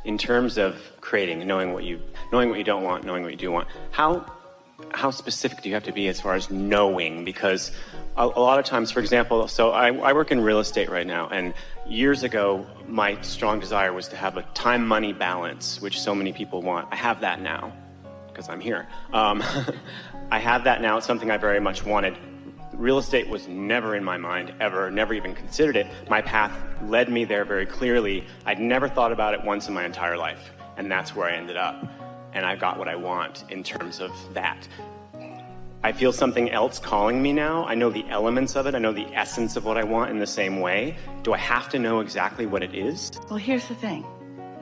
in terms of creating, knowing what you don't want, knowing what you do want, how specific do you have to be as far as knowing? Because a lot of times, for example, so I work in real estate right now, and years ago, my strong desire was to have a time-money balance, which so many people want. I have that now, because I'm here. I have that now. It's something I very much wanted. Real estate was never in my mind, ever, never even considered it. My path led me there very clearly. I'd never thought about it once in my entire life, and that's where I ended up. And I got what I want in terms of that. I feel something else calling me now. I know the elements of it. I know the essence of what I want in the same way. Do I have to know exactly what it is? Well, here's the thing.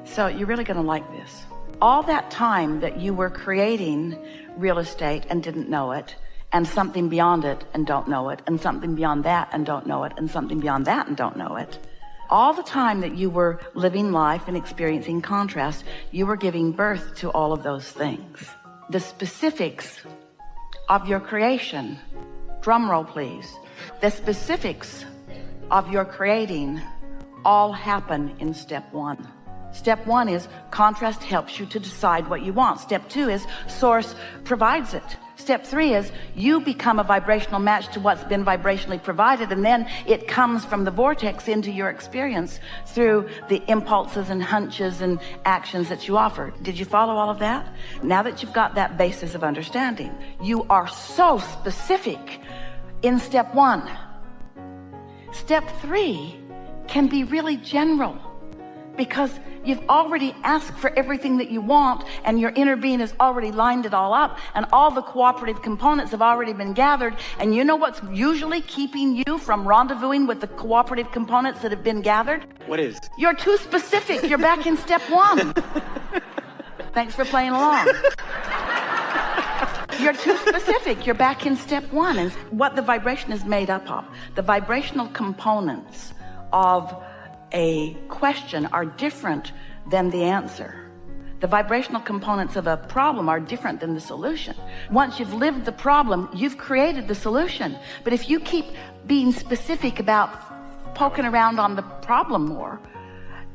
So you're really going to like this. All that time that you were creating real estate and didn't know it, and something beyond it and don't know it, and something beyond that and don't know it, and something beyond that and don't know it. All the time that you were living life and experiencing contrast, you were giving birth to all of those things. The specifics of your creation, drum roll please, the specifics of your creating all happen in step one. Step one is contrast helps you to decide what you want. Step two is source provides it. Step three is you become a vibrational match to what's been vibrationally provided, and then it comes from the vortex into your experience through the impulses and hunches and actions that you offer. Did you follow all of that? Now that you've got that basis of understanding, you are so specific in step one. Step three can be really general, because you've already asked for everything that you want, and your inner being has already lined it all up, and all the cooperative components have already been gathered. And you know what's usually keeping you from rendezvousing with the cooperative components that have been gathered? What is? You're too specific. You're back in step one. Thanks for playing along. You're too specific. You're back in step one. And what the vibration is made up of, the vibrational components of a question are different than the answer. The vibrational components of a problem are different than the solution. Once you've lived the problem, you've created the solution. But if you keep being specific about poking around on the problem more,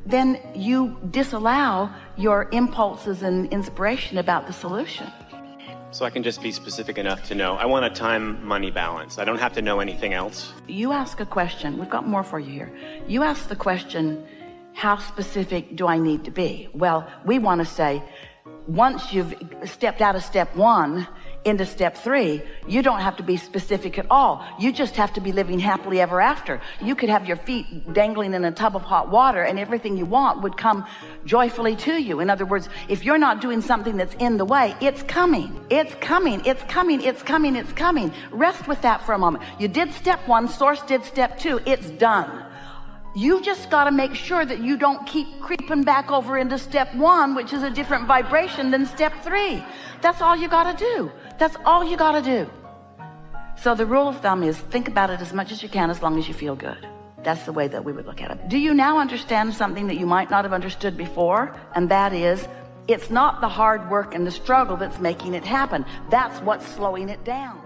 then you disallow your impulses and inspiration about the solution. So I can just be specific enough to know I want a time-money balance. I don't have to know anything else. You ask a question. We've got more for you here. You ask the question, how specific do I need to be? Well, we want to say, once you've stepped out of step one into step three, you don't have to be specific at all. You just have to be living happily ever after. You could have your feet dangling in a tub of hot water, and everything you want would come joyfully to you. In other words, if you're not doing something that's in the way, it's coming. It's coming. It's coming. It's coming. It's coming. Rest with that for a moment. You did step one, source did step two. It's done. You just got to make sure that you don't keep creeping back over into step one, which is a different vibration than step three. That's all you got to do. That's all you got to do. So the rule of thumb is think about it as much as you can, as long as you feel good. That's the way that we would look at it. Do you now understand something that you might not have understood before? And that is, it's not the hard work and the struggle that's making it happen. That's what's slowing it down.